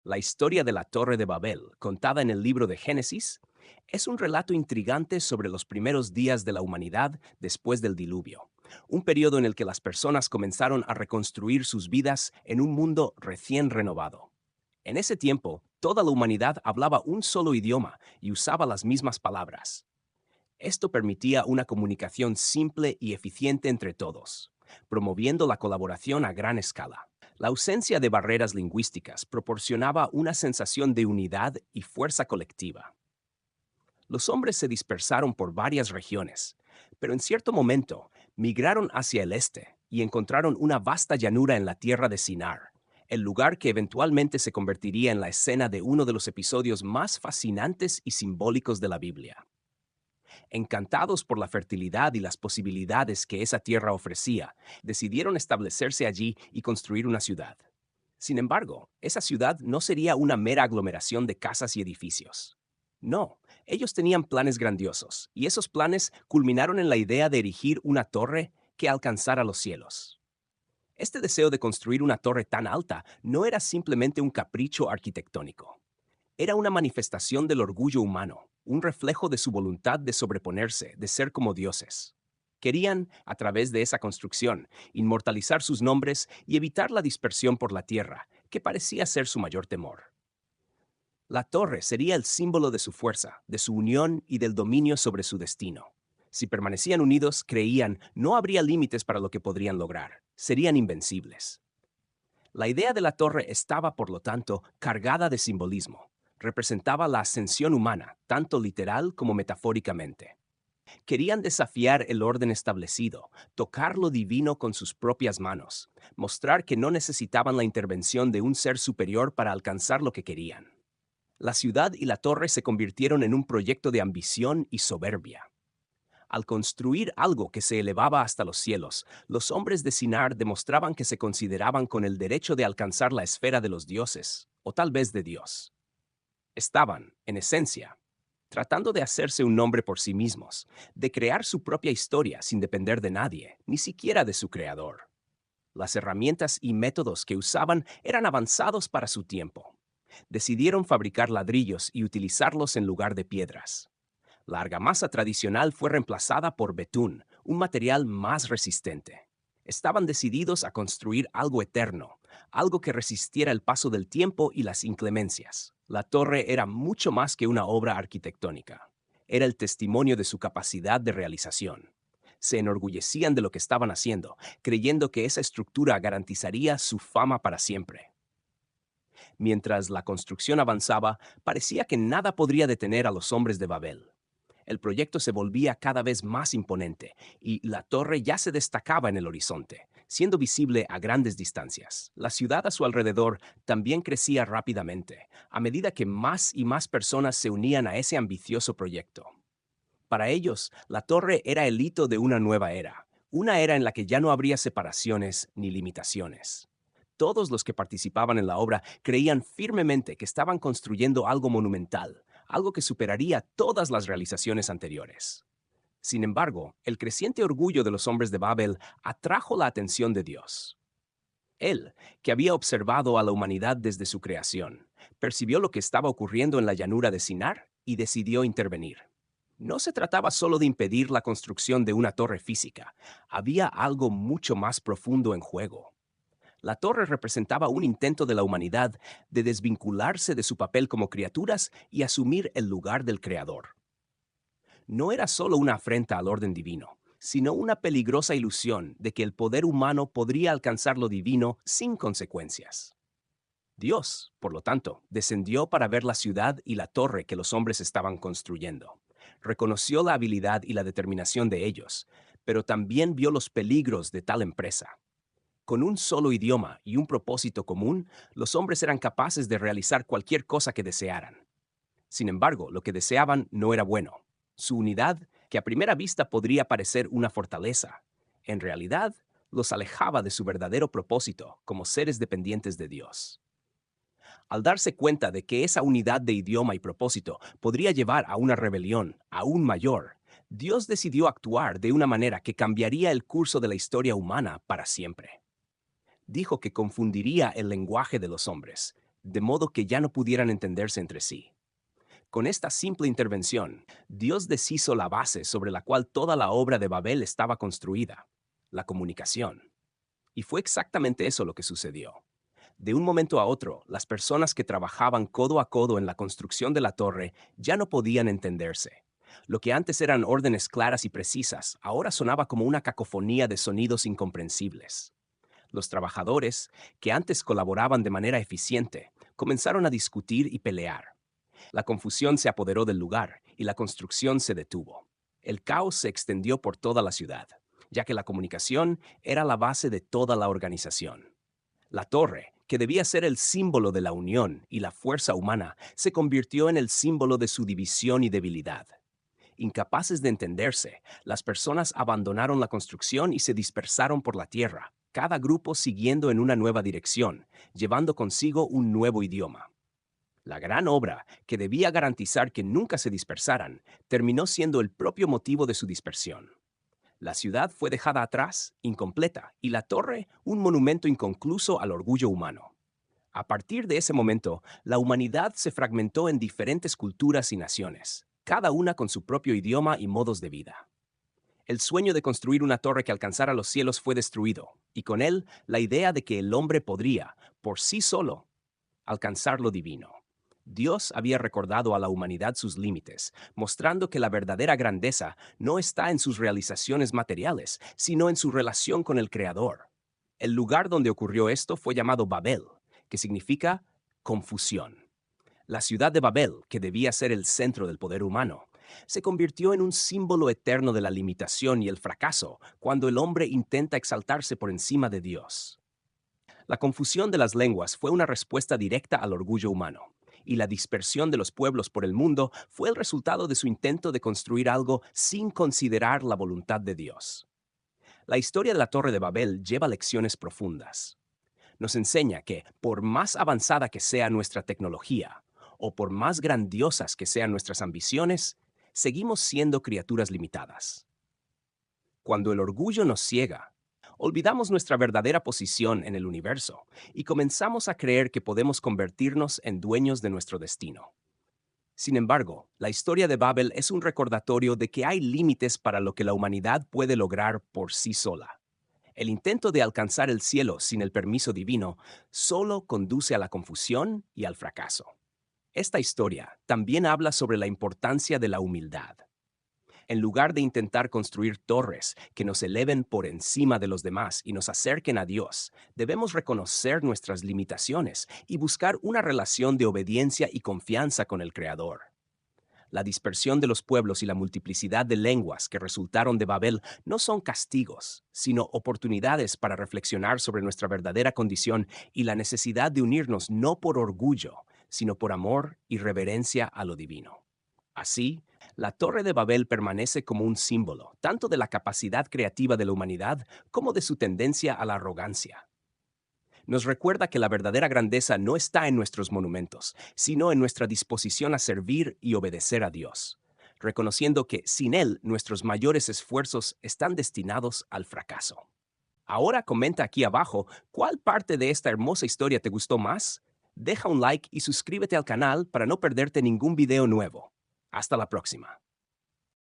La historia de la Torre de Babel, contada en el libro de Génesis, es un relato intrigante sobre los primeros días de la humanidad después del diluvio, un periodo en el que las personas comenzaron a reconstruir sus vidas en un mundo recién renovado. En ese tiempo, toda la humanidad hablaba un solo idioma y usaba las mismas palabras. Esto permitía una comunicación simple y eficiente entre todos, promoviendo la colaboración a gran escala. La ausencia de barreras lingüísticas proporcionaba una sensación de unidad y fuerza colectiva. Los hombres se dispersaron por varias regiones, pero en cierto momento migraron hacia el este y encontraron una vasta llanura en la tierra de Sinar, el lugar que eventualmente se convertiría en la escena de uno de los episodios más fascinantes y simbólicos de la Biblia. Encantados por la fertilidad y las posibilidades que esa tierra ofrecía, decidieron establecerse allí y construir una ciudad. Sin embargo, esa ciudad no sería una mera aglomeración de casas y edificios. No, ellos tenían planes grandiosos, y esos planes culminaron en la idea de erigir una torre que alcanzara los cielos. Este deseo de construir una torre tan alta no era simplemente un capricho arquitectónico. Era una manifestación del orgullo humano, un reflejo de su voluntad de sobreponerse, de ser como dioses. Querían, a través de esa construcción, inmortalizar sus nombres y evitar la dispersión por la tierra, que parecía ser su mayor temor. La torre sería el símbolo de su fuerza, de su unión y del dominio sobre su destino. Si permanecían unidos, creían, no habría límites para lo que podrían lograr. Serían invencibles. La idea de la torre estaba, por lo tanto, cargada de simbolismo. Representaba la ascensión humana, tanto literal como metafóricamente. Querían desafiar el orden establecido, tocar lo divino con sus propias manos, mostrar que no necesitaban la intervención de un ser superior para alcanzar lo que querían. La ciudad y la torre se convirtieron en un proyecto de ambición y soberbia. Al construir algo que se elevaba hasta los cielos, los hombres de Sinar demostraban que se consideraban con el derecho de alcanzar la esfera de los dioses, o tal vez de Dios. Estaban, en esencia, tratando de hacerse un nombre por sí mismos, de crear su propia historia sin depender de nadie, ni siquiera de su creador. Las herramientas y métodos que usaban eran avanzados para su tiempo. Decidieron fabricar ladrillos y utilizarlos en lugar de piedras. La argamasa tradicional fue reemplazada por betún, un material más resistente. Estaban decididos a construir algo eterno, algo que resistiera el paso del tiempo y las inclemencias. La torre era mucho más que una obra arquitectónica. Era el testimonio de su capacidad de realización. Se enorgullecían de lo que estaban haciendo, creyendo que esa estructura garantizaría su fama para siempre. Mientras la construcción avanzaba, parecía que nada podría detener a los hombres de Babel. El proyecto se volvía cada vez más imponente y la torre ya se destacaba en el horizonte, siendo visible a grandes distancias. La ciudad a su alrededor también crecía rápidamente, a medida que más y más personas se unían a ese ambicioso proyecto. Para ellos, la torre era el hito de una era en la que ya no habría separaciones ni limitaciones. Todos los que participaban en la obra creían firmemente que estaban construyendo algo monumental, algo que superaría todas las realizaciones anteriores. Sin embargo, el creciente orgullo de los hombres de Babel atrajo la atención de Dios. Él, que había observado a la humanidad desde su creación, percibió lo que estaba ocurriendo en la llanura de Sinar y decidió intervenir. No se trataba solo de impedir la construcción de una torre física, había algo mucho más profundo en juego. La torre representaba un intento de la humanidad de desvincularse de su papel como criaturas y asumir el lugar del Creador. No era solo una afrenta al orden divino, sino una peligrosa ilusión de que el poder humano podría alcanzar lo divino sin consecuencias. Dios, por lo tanto, descendió para ver la ciudad y la torre que los hombres estaban construyendo. Reconoció la habilidad y la determinación de ellos, pero también vio los peligros de tal empresa. Con un solo idioma y un propósito común, los hombres eran capaces de realizar cualquier cosa que desearan. Sin embargo, lo que deseaban no era bueno. Su unidad, que a primera vista podría parecer una fortaleza, en realidad los alejaba de su verdadero propósito como seres dependientes de Dios. Al darse cuenta de que esa unidad de idioma y propósito podría llevar a una rebelión aún mayor, Dios decidió actuar de una manera que cambiaría el curso de la historia humana para siempre. Dijo que confundiría el lenguaje de los hombres, de modo que ya no pudieran entenderse entre sí. Con esta simple intervención, Dios deshizo la base sobre la cual toda la obra de Babel estaba construida, la comunicación. Y fue exactamente eso lo que sucedió. De un momento a otro, las personas que trabajaban codo a codo en la construcción de la torre ya no podían entenderse. Lo que antes eran órdenes claras y precisas, ahora sonaba como una cacofonía de sonidos incomprensibles. Los trabajadores, que antes colaboraban de manera eficiente, comenzaron a discutir y pelear. La confusión se apoderó del lugar y la construcción se detuvo. El caos se extendió por toda la ciudad, ya que la comunicación era la base de toda la organización. La torre, que debía ser el símbolo de la unión y la fuerza humana, se convirtió en el símbolo de su división y debilidad. Incapaces de entenderse, las personas abandonaron la construcción y se dispersaron por la tierra, cada grupo siguiendo en una nueva dirección, llevando consigo un nuevo idioma. La gran obra, que debía garantizar que nunca se dispersaran, terminó siendo el propio motivo de su dispersión. La ciudad fue dejada atrás, incompleta, y la torre un monumento inconcluso al orgullo humano. A partir de ese momento, la humanidad se fragmentó en diferentes culturas y naciones, cada una con su propio idioma y modos de vida. El sueño de construir una torre que alcanzara los cielos fue destruido, y con él la idea de que el hombre podría, por sí solo, alcanzar lo divino. Dios había recordado a la humanidad sus límites, mostrando que la verdadera grandeza no está en sus realizaciones materiales, sino en su relación con el Creador. El lugar donde ocurrió esto fue llamado Babel, que significa confusión. La ciudad de Babel, que debía ser el centro del poder humano, se convirtió en un símbolo eterno de la limitación y el fracaso cuando el hombre intenta exaltarse por encima de Dios. La confusión de las lenguas fue una respuesta directa al orgullo humano, y la dispersión de los pueblos por el mundo fue el resultado de su intento de construir algo sin considerar la voluntad de Dios. La historia de la Torre de Babel lleva lecciones profundas. Nos enseña que, por más avanzada que sea nuestra tecnología, o por más grandiosas que sean nuestras ambiciones, seguimos siendo criaturas limitadas. Cuando el orgullo nos ciega, olvidamos nuestra verdadera posición en el universo y comenzamos a creer que podemos convertirnos en dueños de nuestro destino. Sin embargo, la historia de Babel es un recordatorio de que hay límites para lo que la humanidad puede lograr por sí sola. El intento de alcanzar el cielo sin el permiso divino solo conduce a la confusión y al fracaso. Esta historia también habla sobre la importancia de la humildad. En lugar de intentar construir torres que nos eleven por encima de los demás y nos acerquen a Dios, debemos reconocer nuestras limitaciones y buscar una relación de obediencia y confianza con el Creador. La dispersión de los pueblos y la multiplicidad de lenguas que resultaron de Babel no son castigos, sino oportunidades para reflexionar sobre nuestra verdadera condición y la necesidad de unirnos no por orgullo, sino por amor y reverencia a lo divino. Así, la Torre de Babel permanece como un símbolo tanto de la capacidad creativa de la humanidad como de su tendencia a la arrogancia. Nos recuerda que la verdadera grandeza no está en nuestros monumentos, sino en nuestra disposición a servir y obedecer a Dios, reconociendo que sin Él nuestros mayores esfuerzos están destinados al fracaso. Ahora comenta aquí abajo cuál parte de esta hermosa historia te gustó más. Deja un like y suscríbete al canal para no perderte ningún video nuevo. Hasta la próxima.